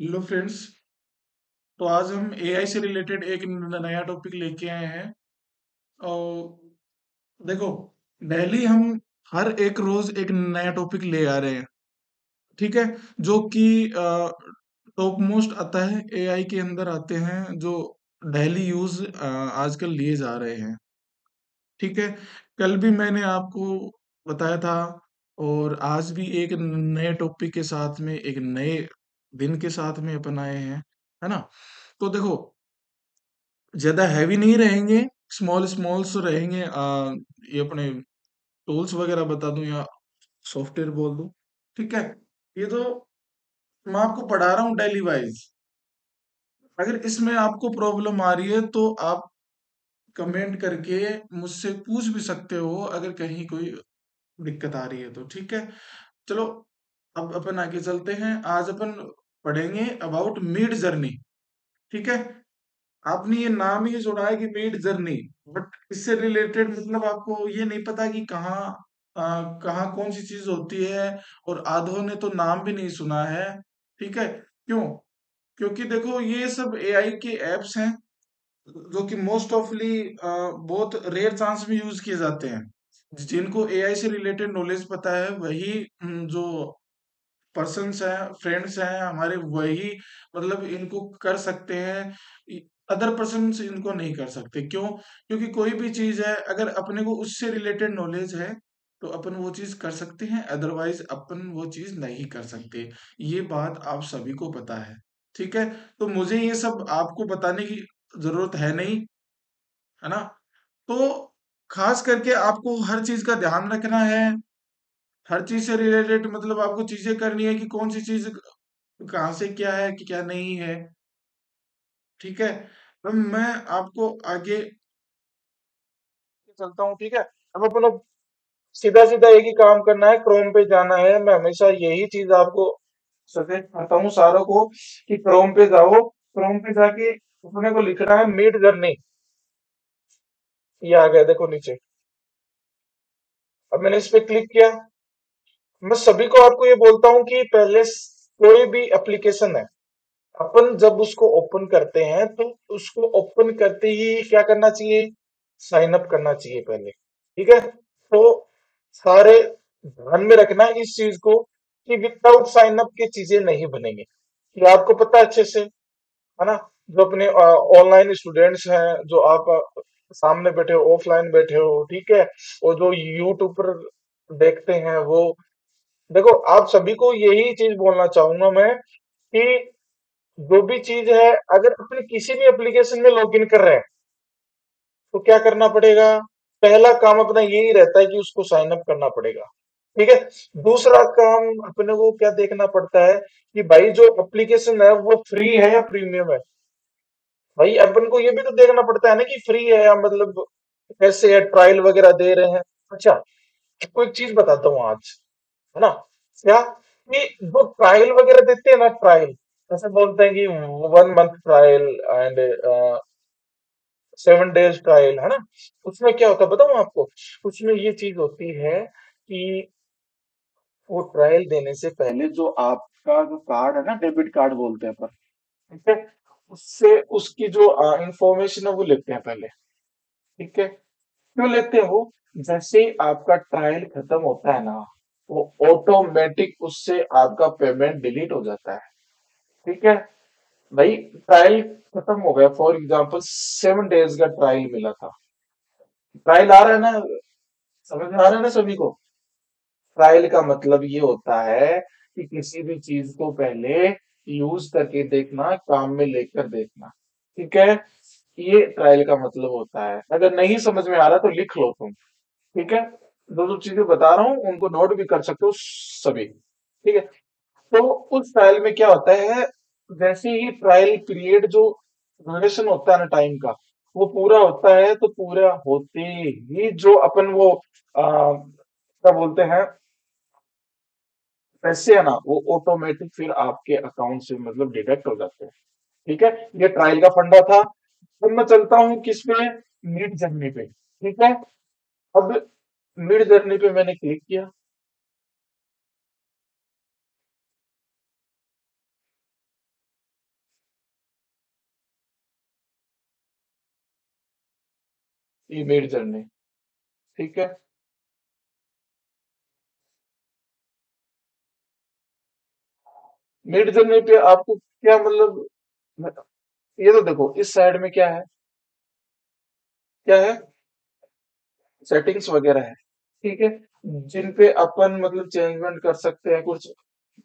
Hello friends. तो आज हम एआई से रिलेटेड एक नया टॉपिक लेके आए हैं। और देखो, डेली हम हर एक रोज एक नया टॉपिक ले आ रहे हैं। ठीक है। जो कि टॉप मोस्ट आता है, एआई के अंदर आते हैं जो डेली यूज आजकल लिए जा रहे हैं। ठीक है। कल भी मैंने आपको बताया था, और आज भी एक नए टॉपिक के साथ में, एक नए दिन के साथ में अपन आए हैं। है ना। तो देखो, ज्यादा हैवी नहीं रहेंगे, स्मॉल स्मॉल्स रहेंगे। ये अपने टूल्स वगैरह बता दूं या सॉफ्टवेयर बोल दूं। ठीक है। ये तो मैं आपको पढ़ा रहा हूँ डेली वाइज। अगर इसमें आपको प्रॉब्लम आ रही है तो आप कमेंट करके मुझसे पूछ भी सकते हो, अगर कहीं कोई दिक्कत आ रही है तो। ठीक है। चलो, अब अपन आगे चलते हैं। आज अपन पढ़ेंगे अबाउट मिड जर्नी। ठीक है। आपने ये नाम ही जोड़ा है कि मिड जर्नी, बट इससे रिलेटेड मतलब आपको ये नहीं पता कि कहाँ कौन सी चीज होती है। और आधों ने तो नाम भी नहीं सुना है। ठीक है। क्यों? क्योंकि देखो, ये सब एआई के एप्स हैं जो कि मोस्ट ऑफली बहुत रेयर चांस में यूज किए जाते हैं। जिनको एआई से रिलेटेड नॉलेज पता है वही जो पर्सन्स हैं, फ्रेंड्स हैं हमारे, वही मतलब इनको कर सकते हैं। अदर पर्सन्स इनको नहीं कर सकते। क्यों? क्योंकि कोई भी चीज है, अगर अपने को उससे रिलेटेड नॉलेज है तो अपन वो चीज कर सकते हैं, अदरवाइज अपन वो चीज नहीं कर सकते। ये बात आप सभी को पता है। ठीक है। तो मुझे ये सब आपको बताने की जरूरत है नहीं, है ना। तो खास करके आपको हर चीज का ध्यान रखना है। हर चीज से रिलेटेड मतलब आपको चीजें करनी है कि कौन सी चीज कहाँ से क्या है कि क्या नहीं है। ठीक है। अब मैं आपको आगे चलता हूँ। ठीक है। अब अपन लोग सीधा सीधा एक ही काम करना है, क्रोम पे जाना है। मैं हमेशा यही चीज आपको सजेस्ट करता हूँ सारों को कि क्रोम पे जाओ। क्रोम पे जाके अपने को लिखना है मीट जर्नी। ये आ गया देखो नीचे। अब मैंने इस पे क्लिक किया। मैं सभी को आपको ये बोलता हूँ कि पहले कोई भी एप्लीकेशन है, अपन जब उसको ओपन करते हैं तो उसको ओपन करते ही क्या करना चाहिए? साइन अप करना चाहिए पहले। ठीक है। तो सारे ध्यान में रखना इस चीज को कि विदाउट साइन अप के चीजें नहीं बनेंगे। कि आपको पता है अच्छे से, है ना। जो अपने ऑनलाइन स्टूडेंट्स हैं, जो आप सामने बैठे हो, ऑफलाइन बैठे हो, ठीक है, और जो यूट्यूब पर देखते हैं वो, देखो आप सभी को यही चीज बोलना चाहूंगा मैं कि जो भी चीज है, अगर अपने किसी भी एप्लीकेशन में लॉगिन कर रहे हैं तो क्या करना पड़ेगा? पहला काम अपना यही रहता है कि उसको साइन अप करना पड़ेगा। ठीक है। दूसरा काम अपने को क्या देखना पड़ता है कि भाई जो एप्लीकेशन है वो फ्री है या प्रीमियम है। भाई अपन को ये भी तो देखना पड़ता है ना कि फ्री है या मतलब कैसे है, ट्रायल वगैरह दे रहे हैं। अच्छा, आपको एक चीज बताता हूँ आज, है ना। क्या? कि जो ट्रायल वगैरह देते हैं ना, ट्रायल ऐसे बोलते हैं कि 1 month trial and 7 days trial, है ना। उसमें क्या होता है बताऊं आपको? उसमें ये चीज होती है कि वो ट्रायल देने से पहले जो आपका जो कार्ड है ना, डेबिट कार्ड बोलते हैं अपन, ठीक है, उससे उसकी जो इंफॉर्मेशन है वो लेते हैं पहले। ठीक है। क्यों लेते हैं वो? जैसे ही आपका ट्रायल खत्म होता है ना, वो ऑटोमेटिक उससे आपका पेमेंट डिलीट हो जाता है। ठीक है। भाई ट्रायल खत्म हो गया, फॉर एग्जांपल 7 डेज का ट्रायल मिला था। ट्रायल आ रहा है ना, समझ में आ रहा है ना सभी को? ट्रायल का मतलब ये होता है कि किसी भी चीज को पहले यूज करके देखना, काम में लेकर देखना। ठीक है। ये ट्रायल का मतलब होता है। अगर नहीं समझ में आ रहा तो लिख लो तुम। ठीक है। जो जो चीजें बता रहा हूँ उनको नोट भी कर सकते हो सभी। ठीक है। तो उस ट्रायल में क्या होता है? जैसे ही ट्रायल पीरियड जो ड्यूरेशन होता है ना टाइम का, वो पूरा होता है, तो पूरा होते ही जो अपन वो क्या बोलते हैं, पैसे है ना, वो ऑटोमेटिक फिर आपके अकाउंट से मतलब डिडक्ट हो जाते हैं। ठीक है। ये ट्रायल का फंडा था। अब मैं चलता हूँ किस पे? मिड जर्नी पे। ठीक है। अब मिड जर्नी पे मैंने क्लिक किया। ये मिड जर्नी। ठीक है। मिड जर्नी पे आपको क्या मतलब, ये तो देखो इस साइड में क्या है, क्या है, सेटिंग्स वगैरह है। ठीक है। जिन पे अपन मतलब चेंजमेंट कर सकते हैं, कुछ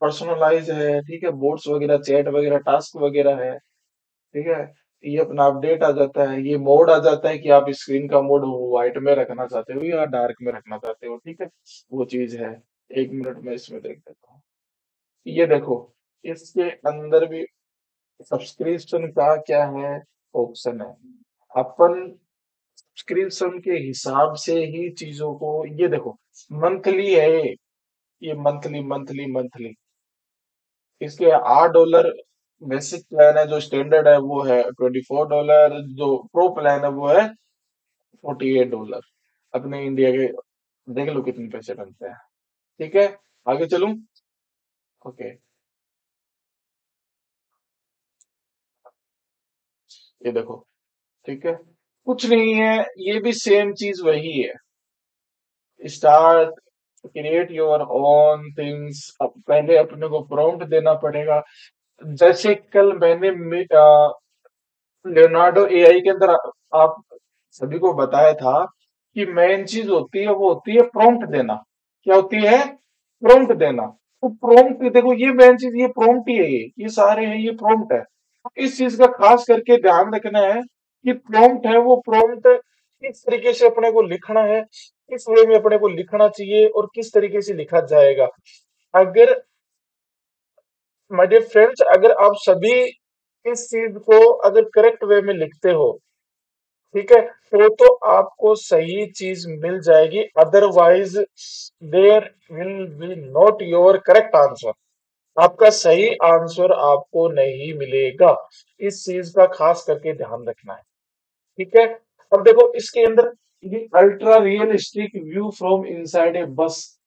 पर्सनलाइज है, ठीक है, बोर्ड्स वगैरह, चैट वगैरह, टास्क वगैरह है। ठीक है। ये अपना अपडेट आ जाता है, ये मोड आ जाता है कि आप स्क्रीन का मोड व्हाइट में रखना चाहते हो या डार्क में रखना चाहते हो। ठीक है। वो चीज है। 1 मिनट में इसमें देख देता हूँ। ये देखो, इसके अंदर भी सब्सक्रिप्शन का क्या है, ऑप्शन है। अपन सब्सक्रिप्शन के हिसाब से ही चीजों को, ये देखो, मंथली है ये मंथली मंथली मंथली। इसके $8 बेसिक प्लान है, जो स्टैंडर्ड है वो है $24, जो प्रो प्लान है वो है $48। अपने इंडिया के देख लो कितने पैसे बनते हैं। ठीक है। आगे चलूं। ओके। ये देखो। ठीक है। कुछ नहीं है, ये भी सेम चीज वही है। Start, create your own things. अब पहले अपने को प्रॉम्प्ट देना पड़ेगा। जैसे कल मैंने लियोनार्डो एआई के अंदर आप सभी को बताया था कि मेन चीज होती है, वो होती है प्रॉम्प्ट देना। क्या होती है? प्रॉम्प्ट देना। तो प्रॉम्प्ट देखो, ये मेन चीज ये प्रॉम्प्ट ही है, ये सारे हैं, ये प्रॉम्प्ट है। तो इस चीज का खास करके ध्यान रखना है कि प्रॉम्प्ट है वो प्रॉम्प्ट किस तरीके से अपने को लिखना है, किस वे में अपने को लिखना चाहिए और किस तरीके से लिखा जाएगा। अगर माय डियर फ्रेंड्स, अगर आप सभी इस चीज को अगर करेक्ट वे में लिखते हो, ठीक है, तो आपको सही चीज मिल जाएगी। Otherwise there will be not your correct answer. आपका सही आंसर आपको नहीं मिलेगा। इस चीज का खास करके ध्यान रखना है। ठीक है। अब देखो इसके अंदर, ये ultra realistic view from inside a bus,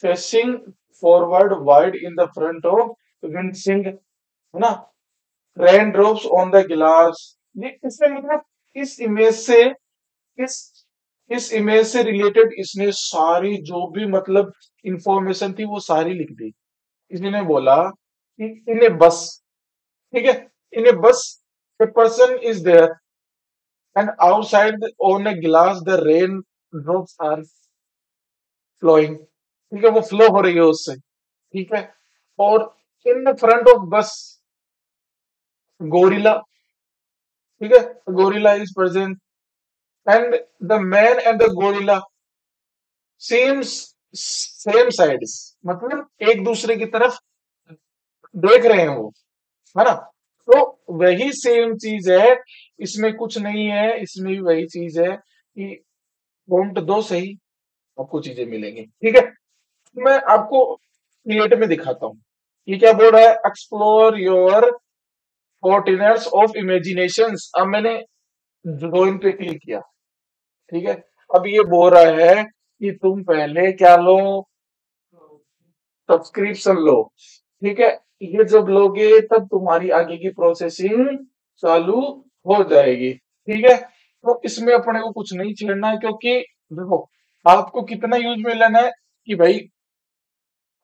facing forward wide in the front of windshield, है ना, रेन ड्रॉप्स ऑन द गिलास। ये इसमें मतलब इस इमेज से, इस इस इमेज से रिलेटेड इसने सारी जो भी मतलब इंफॉर्मेशन थी वो सारी लिख दी। इसने बोला कि इन ए बस, ठीक है, in a bus a person is there and outside on a glass the rain drops are flowing. ठीक है, वो फ्लो हो रही है उससे। ठीक है। और इन द फ्रंट ऑफ बस गोरिल्ला, ठीक है, gorilla is present and the man and the gorilla same same sides, मतलब एक दूसरे की तरफ देख रहे हैं वो, है ना। तो वही सेम चीज है, इसमें कुछ नहीं है, इसमें भी वही चीज है कि प्रॉम्प्ट दो सही, आपको चीजें मिलेंगी। ठीक है। मैं आपको क्रिएट में दिखाता हूँ। ये क्या बोल रहा है, एक्सप्लोर योर कॉर्टिनर्स ऑफ इमेजिनेशंस। अब मैंने ड्राइंग पे क्लिक किया। ठीक है। अब ये बोल रहा है कि तुम पहले क्या लो, सब्सक्रिप्शन लो। ठीक है। ये जब लोगे तब तुम्हारी आगे की प्रोसेसिंग चालू हो जाएगी। ठीक है। तो इसमें अपने को कुछ नहीं छेड़ना है, क्योंकि देखो आपको कितना यूज में लेना है कि भाई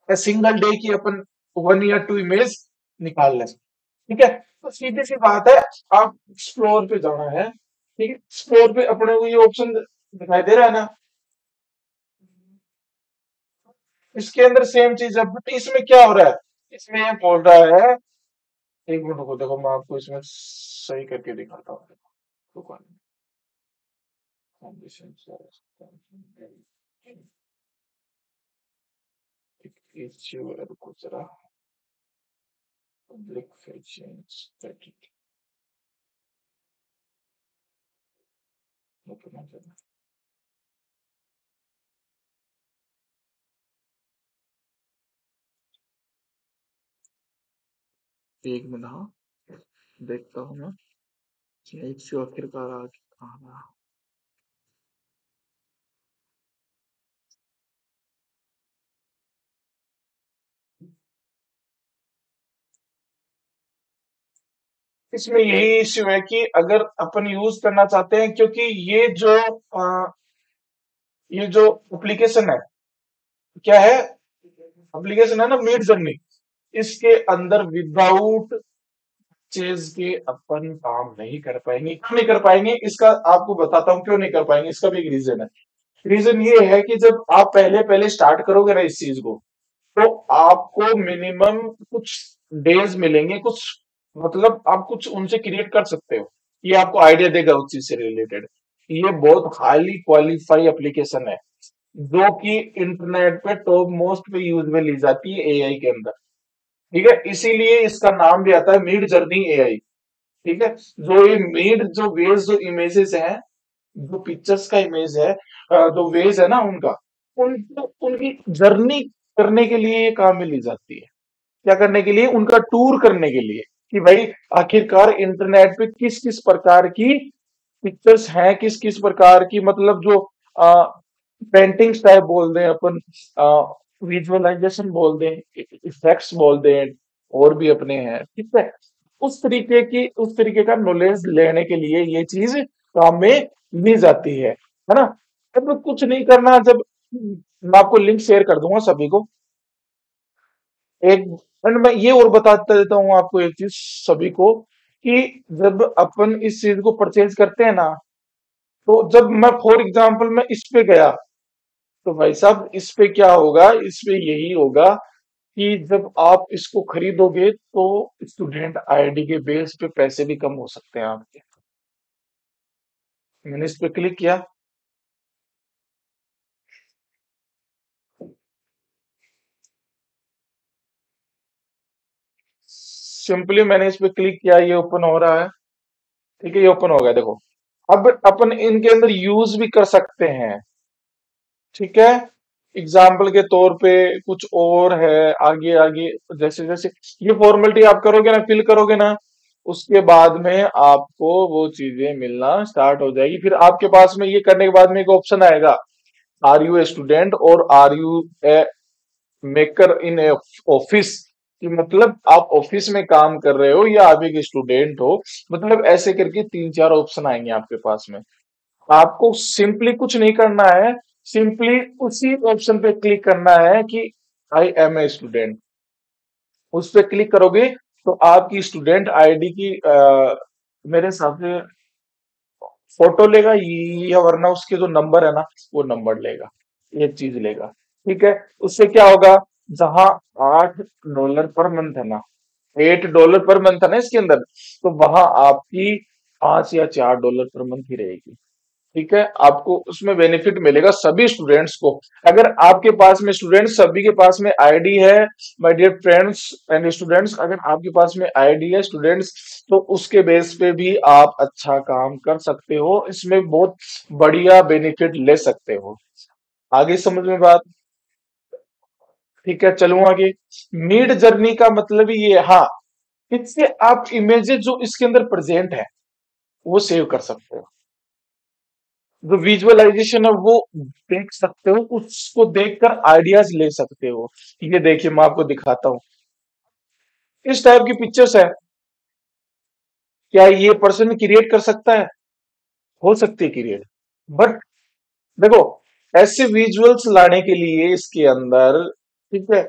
सिंगल डे की अपन 1 या 2 इमेज निकाल लें। ठीक है। तो सीधी सी बात है, आप एक्सप्लोर पे जाना है। ठीक है, एक्सप्लोर पे अपने को ये ऑप्शन दिखाई दे रहा है ना, इसके अंदर सेम चीज है, बट इसमें क्या हो रहा है, इसमें ये बोल रहा है, 1 मिनट को देखो, मैं आपको इसमें सही करके दिखाता हूँ। देखो, रुको जरा, पब्लिक फीचर्स, एक मिनट, हाँ, देखता हूँ मैं। एक से आखिरकार आ कहाँ रहा। इसमें यही इश्यू है कि अगर अपन यूज करना चाहते हैं, क्योंकि ये जो एप्लीकेशन है, क्या है एप्लीकेशन है ना, मीट जर्नी, इसके अंदर विदाउट चेज के अपन काम नहीं कर पाएंगे। क्यों नहीं कर पाएंगे, इसका आपको बताता हूँ क्यों नहीं कर पाएंगे। इसका भी एक रीजन है। रीजन ये है कि जब आप पहले पहले स्टार्ट करोगे ना इस चीज को, तो आपको मिनिमम कुछ डेज मिलेंगे, कुछ मतलब आप कुछ उनसे क्रिएट कर सकते हो। ये आपको आइडिया देगा उस चीज से रिलेटेड। ये बहुत हाईली क्वालिफाई एप्लीकेशन है, जो कि इंटरनेट पे टॉप मोस्ट पे यूज में ली जाती है एआई के अंदर। ठीक है, इसीलिए इसका नाम भी आता है मीड जर्नी एआई। ठीक है, जो ये मीड जो वेज जो इमेजेस हैं, जो पिक्चर्स का इमेज है, जो वेज है ना उनका, उनको उनकी जर्नी करने के लिए ये काम में ली जाती है। क्या करने के लिए, उनका टूर करने के लिए, कि भाई आखिरकार इंटरनेट पे किस किस प्रकार की पिक्चर्स हैं, किस किस प्रकार की, मतलब जो पेंटिंग्स टाइप बोल दें अपन, विजुअलाइजेशन बोल दें, इफेक्ट्स बोल दें, और भी अपने हैं। ठीक है, उस तरीके का नॉलेज लेने के लिए ये चीज काम में ली जाती है ना। अब कुछ नहीं करना, जब मैं आपको लिंक शेयर कर दूंगा सभी को, एक, एंड मैं ये और बताता देता हूँ आपको एक चीज सभी को, कि जब अपन इस चीज को परचेज करते हैं ना, तो जब मैं फॉर एग्जांपल मैं इस पे गया, तो भाई साहब इस पे क्या होगा, इस पे यही होगा कि जब आप इसको खरीदोगे तो स्टूडेंट आईडी के बेस पे पैसे भी कम हो सकते हैं आपके। मैंने इस पे क्लिक किया, सिंपली मैंने इस पे क्लिक किया, ये ओपन हो रहा है। ठीक है, ये ओपन हो गया, देखो। अब अपन इनके अंदर यूज भी कर सकते हैं। ठीक है, एग्जाम्पल के तौर पे कुछ और है, आगे आगे जैसे जैसे ये फॉर्मेलिटी आप करोगे ना, फिल करोगे ना, उसके बाद में आपको वो चीजें मिलना स्टार्ट हो जाएगी। फिर आपके पास में ये करने के बाद में एक ऑप्शन आएगा, आर यू ए स्टूडेंट और are you a maker in a office, कि मतलब आप ऑफिस में काम कर रहे हो या आप एक स्टूडेंट हो। मतलब ऐसे करके तीन चार ऑप्शन आएंगे आपके पास में। आपको सिंपली कुछ नहीं करना है, सिंपली उसी ऑप्शन पे क्लिक करना है कि आई एम ए स्टूडेंट। उस पे क्लिक करोगे तो आपकी स्टूडेंट आईडी की मेरे हिसाब से फोटो लेगा, या वरना उसके जो नंबर है ना, वो नंबर लेगा, ये चीज लेगा। ठीक है, उससे क्या होगा, जहां $8 पर मंथ है ना, $8 पर मंथ है ना इसके अंदर, तो वहां आपकी 5 या 4 डॉलर पर मंथ ही रहेगी। ठीक है, आपको उसमें बेनिफिट मिलेगा सभी स्टूडेंट्स को। अगर आपके पास में स्टूडेंट्स सभी के पास में आईडी है, my dear friends and students, अगर आपके पास में आईडी है स्टूडेंट्स, तो उसके बेस पे भी आप अच्छा काम कर सकते हो, इसमें बहुत बढ़िया बेनिफिट ले सकते हो। आगे समझ में बात? ठीक है, चलूं आगे। मीड जर्नी का मतलब ही ये है, हाँ, इससे आप इमेजेस जो इसके अंदर प्रेजेंट है वो सेव कर सकते हो। जो विजुअलाइजेशन है वो देख सकते हो, उसको देखकर आइडियाज ले सकते हो। ये देखिए, मैं आपको दिखाता हूँ, इस टाइप की पिक्चर्स है। क्या ये पर्सन क्रिएट कर सकता है? हो सकती है क्रिएट, बट देखो, ऐसे विजुअल्स लाने के लिए इसके अंदर, ठीक है,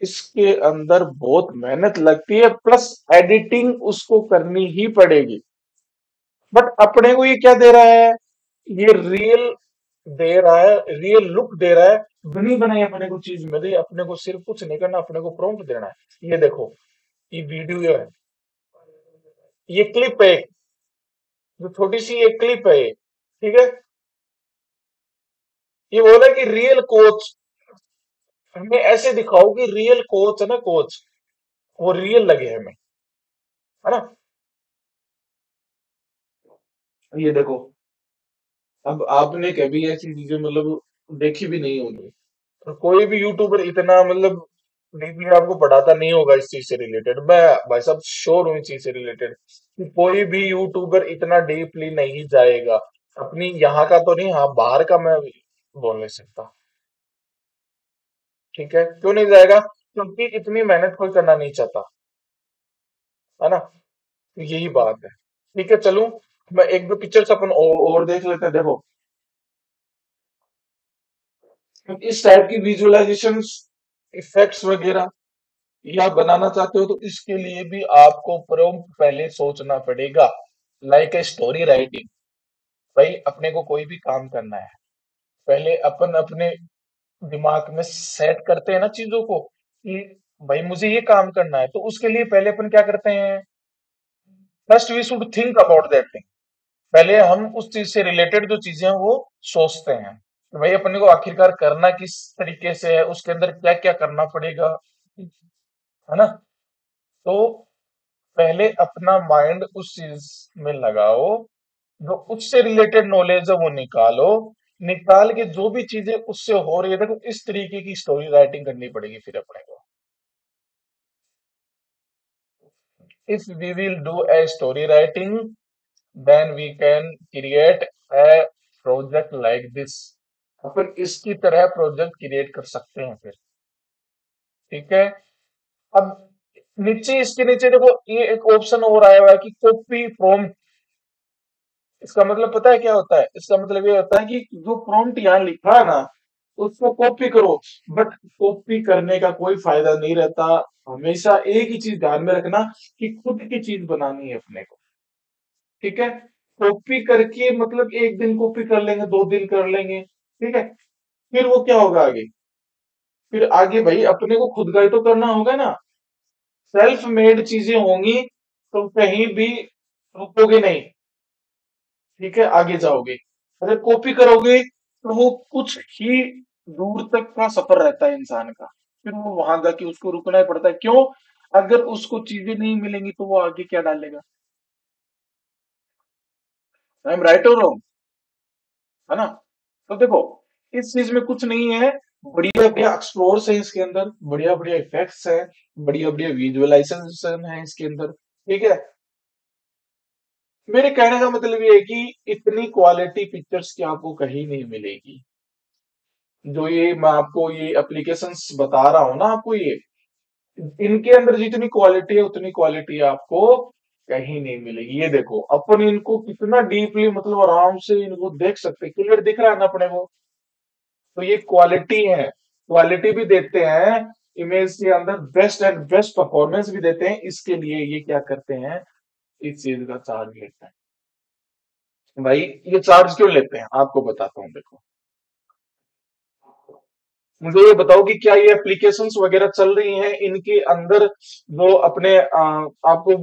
इसके अंदर बहुत मेहनत लगती है, प्लस एडिटिंग उसको करनी ही पड़ेगी। बट अपने को ये क्या दे रहा है, ये रियल दे रहा है, रियल लुक दे रहा है। बनी बनाई अपने को चीज मिल रही है, अपने को सिर्फ कुछ नहीं करना, अपने को प्रॉम्प्ट देना है। ये देखो, ये वीडियो है, ये क्लिप है, जो छोटी सी एक क्लिप है ये। ठीक है, ये बोला कि रियल कोच, हमें ऐसे दिखाओ कि रियल कोच है ना, कोच वो रियल लगे हमें, है ना। ये देखो, अब आपने कभी ऐसी चीजें मतलब देखी भी नहीं होगी, और कोई भी यूट्यूबर इतना मतलब डीपली आपको पढ़ाता नहीं होगा इस चीज से रिलेटेड। मैं भाई साहब श्योर हूँ इस चीज से रिलेटेड कि कोई भी यूट्यूबर इतना डीपली नहीं जाएगा। अपनी यहाँ का तो नहीं, हाँ बाहर का मैं बोल नहीं सकता। ठीक है, क्यों नहीं जाएगा, क्योंकि इतनी मेहनत कोई करना नहीं चाहता, है ना। तो यही बात है। ठीक है, चलो मैं एक दो पिक्चर्स अपन और देख लेते हैं। देखो, इस टाइप की विजुअलाइजेशंस, इफेक्ट्स वगैरह या बनाना चाहते हो तो इसके लिए भी आपको प्रॉम्प्ट पहले सोचना पड़ेगा। Like a story writing. भाई अपने को कोई भी काम करना है, पहले अपन अपने दिमाग में सेट करते हैं ना चीजों को कि भाई मुझे ये काम करना है, तो उसके लिए पहले अपन क्या करते हैं, first we should think about that thing. पहले हम उस चीज से रिलेटेड जो चीजें हैं वो सोचते हैं कि भाई अपने को आखिरकार करना किस तरीके से है, उसके अंदर क्या क्या करना पड़ेगा, है ना। तो पहले अपना माइंड उस चीज में लगाओ, जो उससे रिलेटेड नॉलेज है वो निकालो। निकाल के जो भी चीजें उससे हो रही है, देखो इस तरीके की स्टोरी राइटिंग करनी पड़ेगी फिर अपने को। If we will do a story writing, then we can create a project like this. अपन इसकी तरह प्रोजेक्ट क्रिएट कर सकते हैं फिर। ठीक है। अब नीचे, इसके नीचे देखो, ये एक ऑप्शन और आया हुआ है कि कॉपी प्रॉम्प्ट। इसका मतलब पता है क्या होता है? इसका मतलब ये होता है कि जो प्रॉम्प्ट यहाँ लिखा है ना, उसको कॉपी करो। बट कॉपी करने का कोई फायदा नहीं रहता। हमेशा एक ही चीज ध्यान में रखना कि खुद की चीज बनानी है अपने को। ठीक है। कॉपी करके मतलब एक दिन कॉपी कर लेंगे, 2 दिन कर लेंगे, ठीक है, फिर वो क्या होगा आगे? फिर आगे भाई अपने को खुद का ही तो करना होगा ना। सेल्फ मेड चीजें होंगी तो कहीं भी रुकोगे नहीं। ठीक है, आगे जाओगे। अगर कॉपी करोगे तो वो कुछ ही दूर तक का सफर रहता है इंसान का, फिर वो वहां जाके उसको रुकना ही पड़ता है। क्यों? अगर उसको चीजें नहीं मिलेंगी तो वो आगे क्या डालेगा? आई एम राइट और रॉन्ग? है ना। तो देखो, इस चीज में कुछ नहीं है। बढ़िया बढ़िया एक्सप्लोर्स है इसके अंदर, बढ़िया बढ़िया इफेक्ट्स है, बढ़िया बढ़िया विजुअलाइजेशन है इसके अंदर। ठीक है। मेरे कहने का मतलब ये है कि इतनी क्वालिटी पिक्चर्स की आपको कहीं नहीं मिलेगी। जो ये मैं आपको ये एप्लीकेशंस बता रहा हूं ना आपको, ये इनके अंदर जितनी क्वालिटी है उतनी क्वालिटी आपको कहीं नहीं मिलेगी। ये देखो, अपन इनको कितना डीपली मतलब आराम से इनको देख सकते हैं, क्लियर दिख रहा है ना अपने को। तो ये क्वालिटी है, क्वालिटी भी देते हैं, इमेज के अंदर बेस्ट एंड बेस्ट परफॉर्मेंस भी देते हैं। इसके लिए ये क्या करते हैं, इस चीज का चार्ज लेते हैं। भाई ये चार्ज क्यों लेते हैं आपको बताता हूँ, देखो। मुझे ये बताओ कि क्या ये एप्लीकेशंस वगैरह चल रही हैं इनके अंदर, जो अपने आपको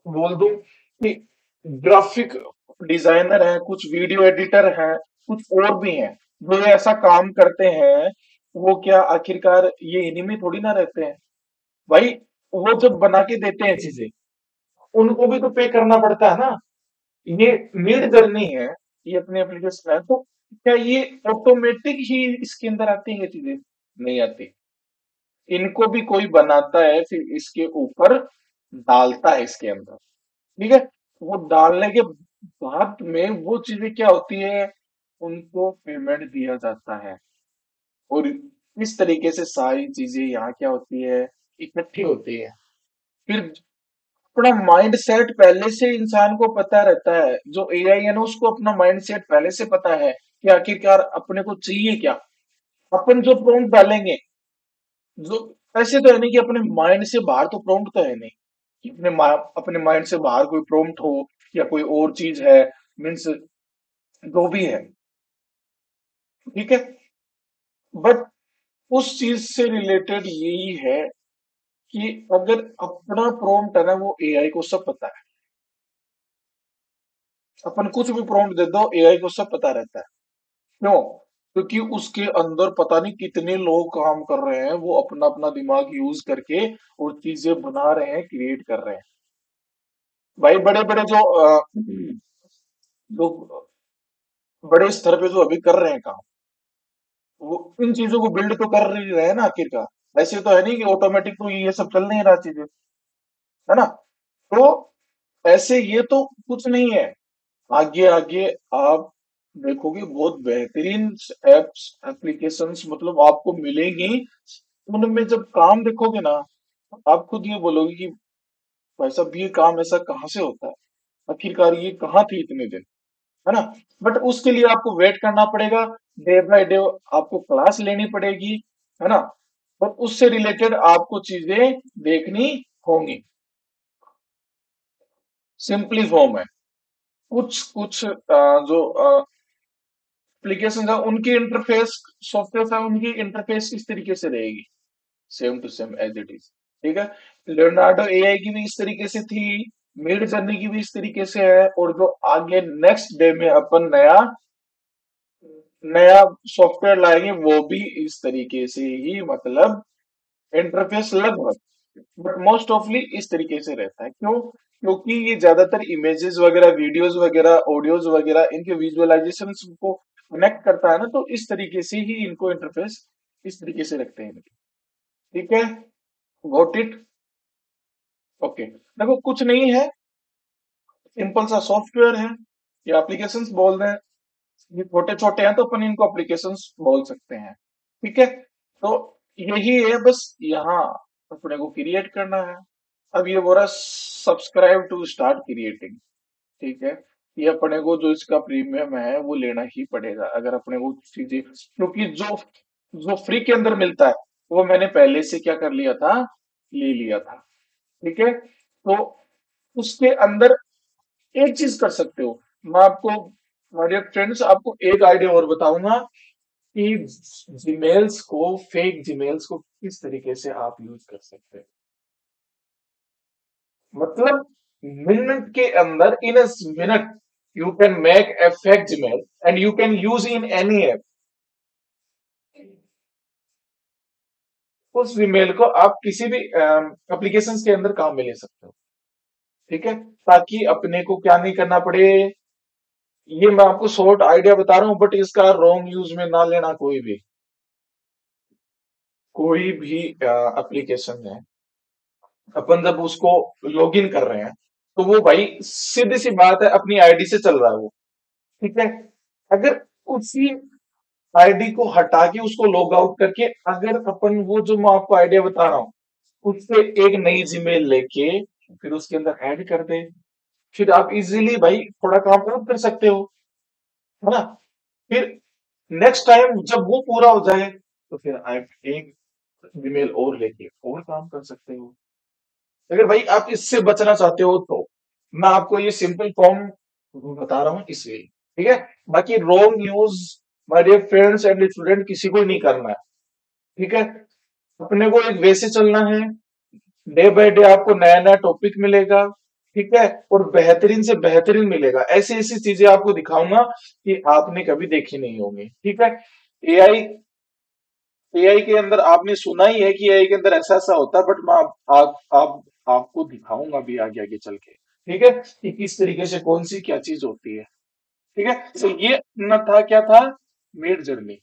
बोल दूं कि ग्राफिक डिजाइनर है, कुछ वीडियो एडिटर है, कुछ और भी हैं जो ये ऐसा काम करते हैं, वो क्या आखिरकार ये इन्हीं में थोड़ी ना रहते हैं? भाई वो जब बना के देते हैं चीजें, उनको भी तो पे करना पड़ता है ना। ये मिड जर्नी है, ये अपने एप्लीकेशन है, तो क्या ये ऑटोमेटिक ही इसके अंदर आती है ये चीजें? नहीं आती। इनको भी कोई बनाता है, फिर इसके ऊपर डालता है इसके अंदर। ठीक है। वो डालने के बाद में वो चीजें क्या होती है, उनको पेमेंट दिया जाता है। और इस तरीके से सारी चीजें यहाँ क्या होती है, इकट्ठी होती है। फिर अपना माइंड सेट पहले से इंसान को पता रहता है, जो एआई है ना उसको अपना माइंड सेट पहले से पता है कि आखिरकार अपने को चाहिए क्या। अपन जो प्रॉम्प्ट डालेंगे, जो ऐसे तो है नहीं कि अपने माइंड से बाहर तो प्रॉम्प्ट तो है नहीं कि अपने माइंड से बाहर कोई प्रॉम्प्ट हो या कोई और चीज है, मीन्स जो भी है। ठीक है। बट उस चीज से रिलेटेड यही है कि अगर अपना प्रॉम्प्ट है ना, वो एआई को सब पता है। अपन कुछ भी प्रॉम्प्ट दे दो, एआई को सब पता रहता है। क्यों? क्योंकि उसके अंदर पता नहीं कितने लोग काम कर रहे हैं, वो अपना अपना दिमाग यूज करके और चीजें बना रहे हैं, क्रिएट कर रहे हैं। भाई बड़े बड़े जो बड़े स्तर पे जो अभी कर रहे हैं काम, वो इन चीजों को बिल्ड तो कर ही रहे हैं ना आखिरकार। ऐसे तो है नहीं कि ऑटोमेटिक तो ये सब चल नहीं रहा चीजें, है ना। तो ऐसे ये तो कुछ नहीं है। आगे आगे आप देखोगे बहुत बेहतरीन एप्स, एप्लीकेशंस मतलब आपको मिलेंगी। उनमें जब काम देखोगे ना, आप खुद ये बोलोगे कि भाई साहब ये काम ऐसा कहाँ से होता है, आखिरकार ये कहाँ थी इतने दिन, है ना। बट उसके लिए आपको वेट करना पड़ेगा, डे बाय डे आपको क्लास लेनी पड़ेगी, है ना। और उससे रिलेटेड आपको चीजें देखनी होंगी। सिंपली फॉर्म है। कुछ कुछ जो एप्लीकेशन है उनकी इंटरफेस, सॉफ्टवेयर है उनकी इंटरफेस इस तरीके से रहेगी, same to same as it is. ठीक है। लियोनार्डो एआई की भी इस तरीके से थी, मिड जर्नी की भी इस तरीके से है, और जो आगे नेक्स्ट डे में अपन नया नया सॉफ्टवेयर लाएंगे वो भी इस तरीके से ही, मतलब इंटरफेस लगभग, बट मोस्ट ऑफली इस तरीके से रहता है। क्यों? क्योंकि ये ज्यादातर इमेजेस वगैरह, वीडियोस वगैरह, ऑडियोज वगैरह, इनके विजुअलाइजेशन को कनेक्ट करता है ना, तो इस तरीके से ही इनको इंटरफेस इस तरीके से रखते हैं। ठीक है। Got it. ओके। देखो कुछ नहीं है, सिंपल सा सॉफ्टवेयर है, ये एप्लीकेशंस बोल रहे हैं। ये छोटे छोटे हैं तो अपन इनको एप्लीकेशंस बोल सकते हैं। ठीक है। तो यही है बस, यहाँ अपने को क्रिएट करना है। अब ये बोल रहा है सब्सक्राइब टू स्टार्ट क्रिएटिंग। ठीक है। ये अपने को जो इसका प्रीमियम है वो लेना ही पड़ेगा, अगर अपने को चीजें, क्योंकि जो जो फ्री के अंदर मिलता है वो मैंने पहले से क्या कर लिया था, ले लिया था। ठीक है। तो उसके अंदर एक चीज कर सकते हो, मैं आपको, हमारे फ्रेंड्स, आपको एक आइडिया और बताऊंगा कि जीमेल्स को, फेक जीमेल्स को किस तरीके से आप यूज कर सकते हैं। मतलब मिनट के अंदर, in a minute you can make a fake Gmail and you can use in any app। उस ईमेल को आप किसी भी एप्लीकेशन के अंदर काम में ले सकते हो। ठीक है। ताकि अपने को क्या नहीं करना पड़े, ये मैं आपको शॉर्ट आइडिया बता रहा हूं, बट इसका रॉन्ग यूज में ना लेना। कोई भी एप्लीकेशन है, अपन जब उसको लॉगिन कर रहे हैं तो वो भाई सीधी सी बात है अपनी आईडी से चल रहा है वो। ठीक है। अगर उसी आईडी को हटा के उसको लॉग आउट करके, अगर अपन वो जो मैं आपको आइडिया बता रहा हूँ उससे एक नई जीमेल लेके फिर उसके अंदर ऐड कर दे, फिर आप इजीली भाई थोड़ा काम और कर सकते हो, है ना। फिर नेक्स्ट टाइम जब वो पूरा हो जाए तो फिर आप एक जीमेल और लेके और काम कर सकते हो। अगर भाई आप इससे बचना चाहते हो तो मैं आपको ये सिंपल फॉर्म बता रहा हूँ इसलिए। ठीक है। बाकी wrong use my dear friends and student किसी को नहीं करना है। ठीक है। अपने को एक वैसे चलना है, डे बाय डे आपको नया नया टॉपिक मिलेगा। ठीक है। और बेहतरीन से बेहतरीन मिलेगा, ऐसी ऐसी चीजें आपको दिखाऊंगा कि आपने कभी देखी नहीं होंगी। ठीक है। एआई एआई के अंदर आपने सुना ही है कि एआई के अंदर ऐसा ऐसा होता है, बट मैं आपको दिखाऊंगा भी आगे आगे चल के। ठीक है। कि किस तरीके से कौन सी क्या चीज होती है। ठीक है। तो ये न था, क्या था, मिड जर्नी,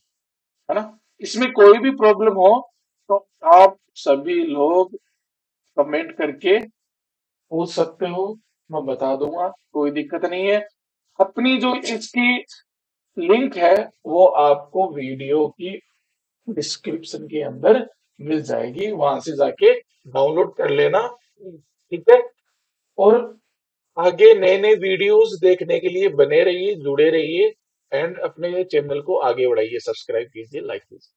है ना। इसमें कोई भी प्रॉब्लम हो तो आप सभी लोग कमेंट करके पूछ सकते हो, मैं बता दूंगा, कोई दिक्कत नहीं है। अपनी जो इसकी लिंक है वो आपको वीडियो की डिस्क्रिप्शन के अंदर मिल जाएगी, वहां से जाके डाउनलोड कर लेना। ठीक है। और आगे नए नए वीडियोस देखने के लिए बने रहिए, जुड़े रहिए, एंड अपने चैनल को आगे बढ़ाइए, सब्सक्राइब कीजिए, लाइक कीजिए।